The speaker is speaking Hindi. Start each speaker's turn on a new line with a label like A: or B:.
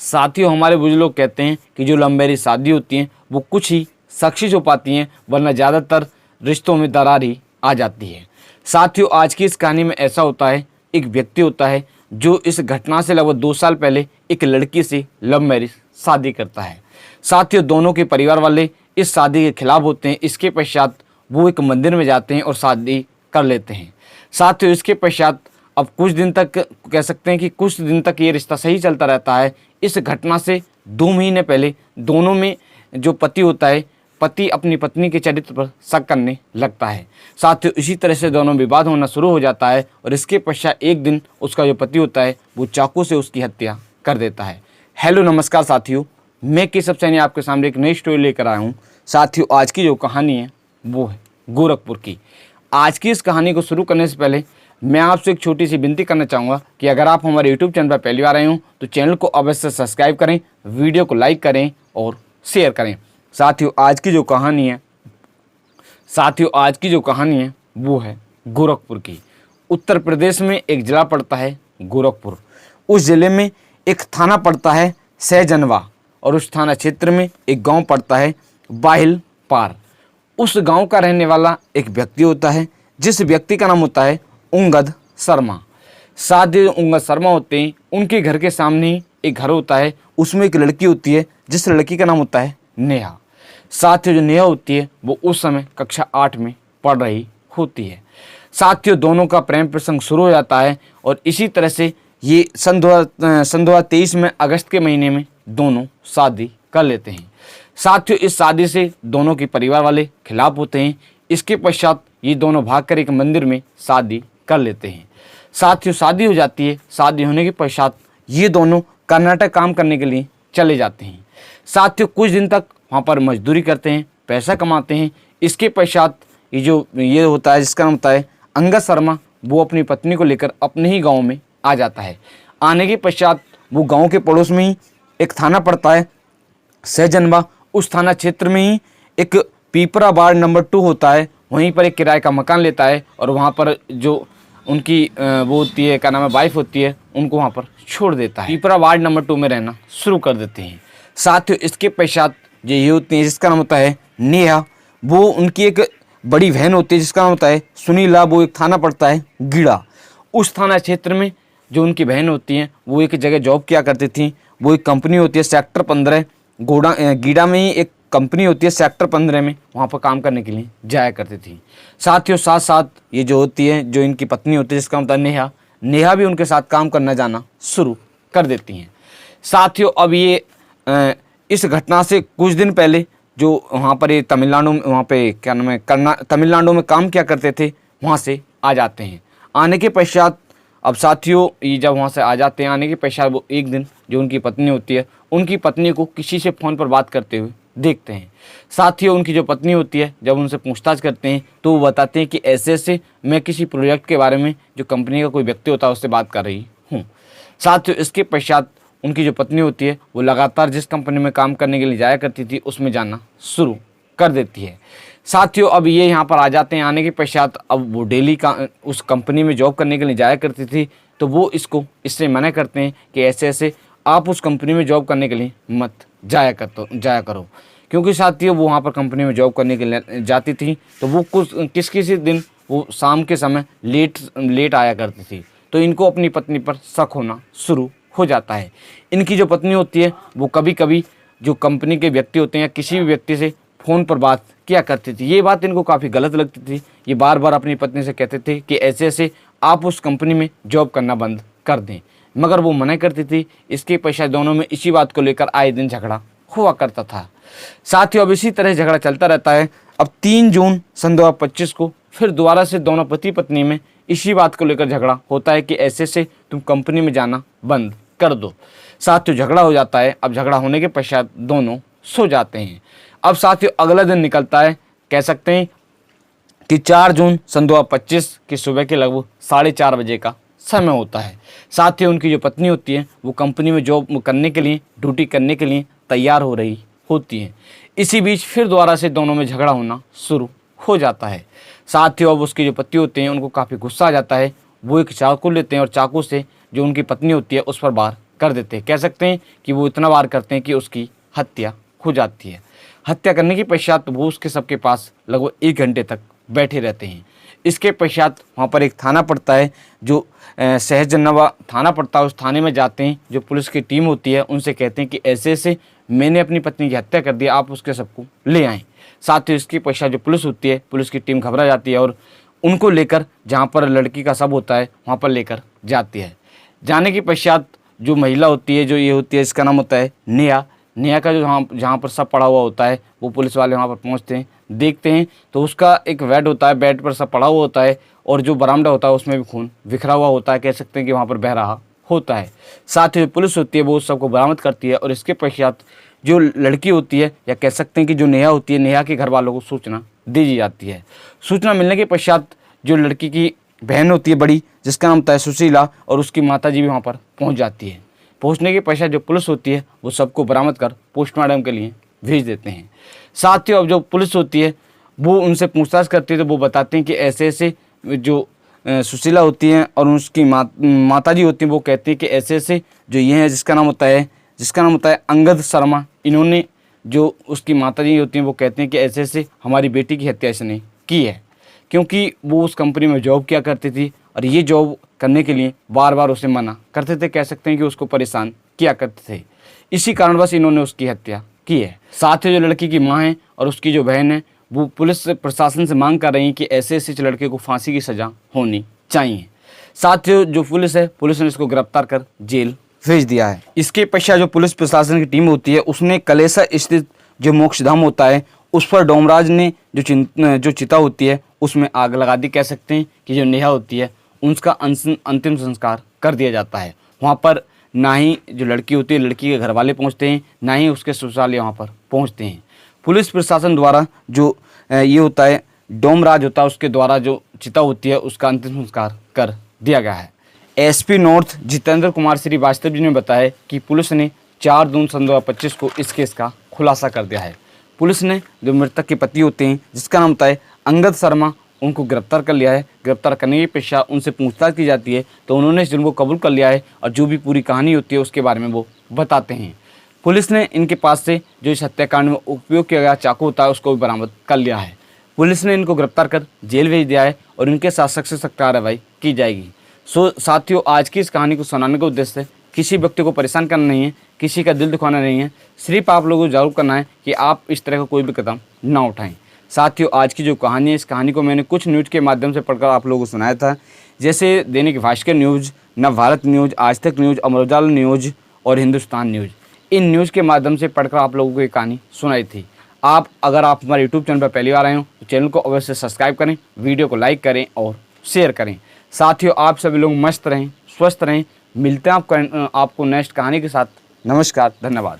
A: साथियों, हमारे बुजुर्ग लोग कहते हैं कि जो लव मैरिज शादी होती हैं वो कुछ ही सक्सेस हो पाती हैं, वरना ज़्यादातर रिश्तों में दरार ही आ जाती है। साथियों, आज की इस कहानी में ऐसा होता है, एक व्यक्ति होता है जो इस घटना से लगभग 2 साल पहले एक लड़की से लव मैरिज शादी करता है। साथियों, दोनों के परिवार वाले इस शादी के खिलाफ होते हैं। इसके पश्चात वो एक मंदिर में जाते हैं और शादी कर लेते हैं। साथियों, इसके पश्चात अब कुछ दिन तक कह सकते हैं कि कुछ दिन तक ये रिश्ता सही चलता रहता है। इस घटना से 2 महीने पहले दोनों में जो पति होता है, पति अपनी पत्नी के चरित्र पर शक करने लगता है। साथियों, इसी तरह से दोनों विवाद होना शुरू हो जाता है और इसके पश्चात एक दिन उसका जो पति होता है वो चाकू से उसकी हत्या कर देता है। हेलो नमस्कार साथियों, मैं केशव सैनी आपके सामने एक नई स्टोरी लेकर आया हूँ। साथियों, आज की जो कहानी है वो है गोरखपुर की। आज की इस कहानी को शुरू करने से पहले मैं आपसे एक छोटी सी विनती करना चाहूँगा कि अगर आप हमारे यूट्यूब चैनल पर पहली बार आए हों तो चैनल को अवश्य सब्सक्राइब करें, वीडियो को लाइक करें और शेयर करें। साथियों, आज की जो कहानी है वो है गोरखपुर की। उत्तर प्रदेश में एक ज़िला पड़ता है गोरखपुर। उस ज़िले में एक थाना पड़ता है सहजनवा और उस थाना क्षेत्र में एक गांव पड़ता है बाहिल पार। उस गांव का रहने वाला एक व्यक्ति होता है, जिस व्यक्ति का नाम होता है उंगद शर्मा। साथियों, उंगद शर्मा होते हैं, उनके घर के सामने ही एक घर होता है, उसमें एक लड़की होती है जिस लड़की का नाम होता है नेहा। साथियों, जो नेहा होती है वो उस समय कक्षा 8 में पढ़ रही होती है। साथियों, दोनों का प्रेम प्रसंग शुरू हो जाता है और इसी तरह से ये सन 2023 में अगस्त के महीने में दोनों शादी कर लेते हैं। साथियों, इस शादी से दोनों के परिवार वाले खिलाफ होते हैं। इसके पश्चात ये दोनों भागकर एक मंदिर में शादी कर लेते हैं। साथियों, शादी हो जाती है। शादी होने के पश्चात ये दोनों कर्नाटक काम करने के लिए चले जाते हैं। साथियों, कुछ दिन तक वहाँ पर मजदूरी करते हैं, पैसा कमाते हैं। इसके पश्चात ये होता है जिसका नाम होता है अंगद शर्मा, वो अपनी पत्नी को लेकर अपने ही गाँव में आ जाता है। आने के पश्चात वो गाँव के पड़ोस में ही एक थाना पड़ता है सहजनवा। उस थाना क्षेत्र में ही एक पीपरा वार्ड नंबर 2 होता है, वहीं पर एक किराए का मकान लेता है और वहाँ पर जो उनकी वो होती है, क्या नाम है, वाइफ होती है, उनको वहाँ पर छोड़ देता है। पीपरा वार्ड नंबर 2 में रहना शुरू कर देते हैं। साथियों, इसके पश्चात जो ये होती है जिसका नाम होता है नेहा, वो उनकी एक बड़ी बहन होती है जिसका नाम होता है सुनीला, वो एक थाना पड़ता है गीड़ा। उस थाना क्षेत्र में जो उनकी बहन होती हैं वो एक जगह जॉब किया करती थी। वो एक कंपनी होती है सेक्टर 15 गीड़ा में ही एक कंपनी होती है सेक्टर 15 में, वहाँ पर काम करने के लिए जाया करती थी। साथियों, साथ साथ ये जो होती है, जो इनकी पत्नी होती है जिसका मतलब नेहा भी उनके साथ काम करना जाना शुरू कर देती हैं। साथियों, अब ये इस घटना से कुछ दिन पहले जो वहाँ पर ये तमिलनाडु में, वहाँ पे क्या नाम है, तमिलनाडु में काम किया करते थे, वहाँ से आ जाते हैं। आने के पश्चात अब साथियों, ये जब वहाँ से आ जाते हैं, आने के पश्चात वो एक दिन जो उनकी पत्नी होती है, उनकी पत्नी को किसी से फ़ोन पर बात करते हुए देखते हैं। साथियों, उनकी जो पत्नी होती है, जब उनसे पूछताछ करते हैं तो वो बताते हैं कि ऐसे ऐसे मैं किसी प्रोजेक्ट के बारे में जो कंपनी का कोई व्यक्ति होता है उससे बात कर रही हूँ। साथियों, इसके पश्चात उनकी जो पत्नी होती है वो लगातार जिस कंपनी में काम करने के लिए जाया करती थी उसमें जाना शुरू कर देती है। साथियों, अब ये यहाँ पर आ जाते हैं। आने के पश्चात अब वो डेली का उस कंपनी में जॉब करने के लिए जाया करती थी, तो वो इससे मना करते हैं कि ऐसे ऐसे आप उस कंपनी में जॉब करने के लिए मत जाया करो। क्योंकि साथियों, वो वहाँ पर कंपनी में जॉब करने के लिए जाती थी तो वो किसी दिन वो शाम के समय लेट आया करती थी, तो इनको अपनी पत्नी पर शक होना शुरू हो जाता है। इनकी जो पत्नी होती है वो कभी कभी जो कंपनी के व्यक्ति होते हैं या किसी भी व्यक्ति से फ़ोन पर बात किया करती थी। ये बात इनको काफ़ी गलत लगती थी। ये बार बार अपनी पत्नी से कहते थे कि ऐसे ऐसे आप उस कंपनी में जॉब करना बंद कर दें, मगर वो मना करती थी। इसके पश्चात दोनों में इसी बात को लेकर आए दिन झगड़ा हुआ करता था। साथियों, अब इसी तरह झगड़ा चलता रहता है। अब 3 जून सन 2025 को फिर दोबारा से दोनों पति पत्नी में इसी बात को लेकर झगड़ा होता है कि ऐसे से तुम कंपनी में जाना बंद कर दो। साथियों, झगड़ा हो जाता है। अब झगड़ा होने के पश्चात दोनों सो जाते हैं। अब साथियों, अगला दिन निकलता है, कह सकते हैं कि 4 जून सन 2025 की सुबह के लगभग 4:30 बजे का समय होता है। साथियों, उनकी जो पत्नी होती है वो कंपनी में जॉब करने के लिए, ड्यूटी करने के लिए तैयार हो रही होती है। इसी बीच फिर दोबारा से दोनों में झगड़ा होना शुरू हो जाता है। साथियों, अब उसके जो पति होते हैं उनको काफ़ी गुस्सा आ जाता है। वो एक चाकू लेते हैं और चाकू से जो उनकी पत्नी होती है उस पर वार कर देते हैं। कह सकते हैं कि वो इतना वार करते हैं कि उसकी हत्या हो जाती है। हत्या करने के पश्चात वो उसके सबके पास लगभग 1 घंटे तक बैठे रहते हैं। इसके पश्चात वहाँ पर एक थाना पड़ता है, जो सहजनवा थाना पड़ता है। उस थाने में जाते हैं, जो पुलिस की टीम होती है उनसे कहते हैं कि ऐसे ऐसे मैंने अपनी पत्नी की हत्या कर दी, आप उसके सबको ले आएँ। साथ ही इसके पश्चात जो पुलिस होती है, पुलिस की टीम घबरा जाती है और उनको लेकर जहाँ पर लड़की का शव होता है वहाँ पर लेकर जाती है। जाने के पश्चात जो महिला होती है, जो ये होती है, इसका नाम होता है नेहा। नेहा का जो जहाँ पर शव पड़ा हुआ होता है, वो पुलिस वाले वहाँ पर पहुँचते हैं, देखते हैं तो उसका एक बेड होता है, बेड पर शव पड़ा हुआ होता है और जो बरामदा होता है उसमें भी खून बिखरा हुआ होता है। कह सकते हैं कि वहाँ पर बह रहा होता है। साथ ही जो पुलिस होती है वो उस सबको बरामद करती है और इसके पश्चात जो लड़की होती है, या कह सकते हैं कि जो नेहा होती है, नेहा के घर वालों को सूचना दे दी जाती है। सूचना मिलने के पश्चात जो लड़की की बहन होती है बड़ी, जिसका नाम होता है सुशीला, और उसकी माताजी भी वहाँ पर पहुँच जाती है। पहुँचने के पश्चात जो पुलिस होती है वो सबको बरामद कर पोस्टमार्टम के लिए भेज देते हैं। साथ ही अब जो पुलिस होती है वो उनसे पूछताछ करती है, तो वो बताते हैं कि ऐसे ऐसे जो सुशीला होती हैं और उसकी माताजी होती हैं, वो कहती है कि ऐसे ऐसे जो ये हैं जिसका नाम होता है अंगद शर्मा, इन्होंने जो उसकी माताजी होती हैं वो कहते हैं कि ऐसे ऐसे हमारी बेटी की हत्या इसने की है, क्योंकि वो उस कंपनी में जॉब किया करती थी और ये जॉब करने के लिए बार बार उसे मना करते थे। कह सकते हैं कि उसको परेशान किया करते थे। इसी कारणवश इन्होंने उसकी हत्या की है। साथ ही जो लड़की की माँ है और उसकी जो बहन है, वो पुलिस प्रशासन से मांग कर रही हैं कि ऐसे ऐसे लड़के को फांसी की सज़ा होनी चाहिए। साथ ही जो पुलिस है, पुलिस ने इसको गिरफ्तार कर जेल भेज दिया है। इसके पश्चात जो पुलिस प्रशासन की टीम होती है उसने कलेसा स्थित जो मोक्षधाम होता है उस पर डोमराज ने जो चिता होती है उसमें आग लगा दी। कह सकते हैं कि जो नेहा होती है उसका अंतिम संस्कार कर दिया जाता है। वहाँ पर ना ही जो लड़की होती है, लड़की के घर वाले पहुँचते हैं, ना ही उसके ससुराल वहाँ पर पहुँचते हैं। पुलिस प्रशासन द्वारा जो ये होता है डोमराज होता है, उसके द्वारा जो चिता होती है उसका अंतिम संस्कार कर दिया गया है। एसपी नॉर्थ जितेंद्र कुमार श्रीवास्तव जी ने बताया कि पुलिस ने 4 जून सन 2025 को इस केस का खुलासा कर दिया है। पुलिस ने जो मृतक के पति होते हैं, जिसका नाम होता है अंगद शर्मा, उनको गिरफ्तार कर लिया है। गिरफ्तार करने के पश्चात उनसे पूछताछ की जाती है तो उन्होंने इस जुर्म को कबूल कर लिया है और जो भी पूरी कहानी होती है उसके बारे में वो बताते हैं। पुलिस ने इनके पास से जो इस हत्याकांड में उपयोग किया गया चाकू होता है उसको भी बरामद कर लिया है। पुलिस ने इनको गिरफ्तार कर जेल भेज दिया है और इनके साथ सख्त से सख्त कार्रवाई की जाएगी। साथियों, आज की इस कहानी को सुनाने का उद्देश्य है किसी व्यक्ति को परेशान करना नहीं है, किसी का दिल दुखाना नहीं है, सिर्फ आप लोगों को जागरूक करना है कि आप इस तरह का कोई भी कदम ना उठाएं। साथियों, आज की जो कहानी है, इस कहानी को मैंने कुछ न्यूज़ के माध्यम से पढ़कर आप लोगों को सुनाया था, जैसे दैनिक भास्कर न्यूज़, नवभारत न्यूज़, आज तक न्यूज़, अमर उजाला न्यूज़ और हिंदुस्तान न्यूज़। इन न्यूज़ के माध्यम से पढ़कर आप लोगों को ये कहानी सुनाई थी। अगर आप हमारे यूट्यूब चैनल पर पहली बार आए हो तो चैनल को अवश्य सब्सक्राइब करें, वीडियो को लाइक करें और शेयर करें। साथियों, आप सभी लोग मस्त रहें, स्वस्थ रहें। मिलते हैं आपको नेक्स्ट कहानी के साथ। नमस्कार, धन्यवाद।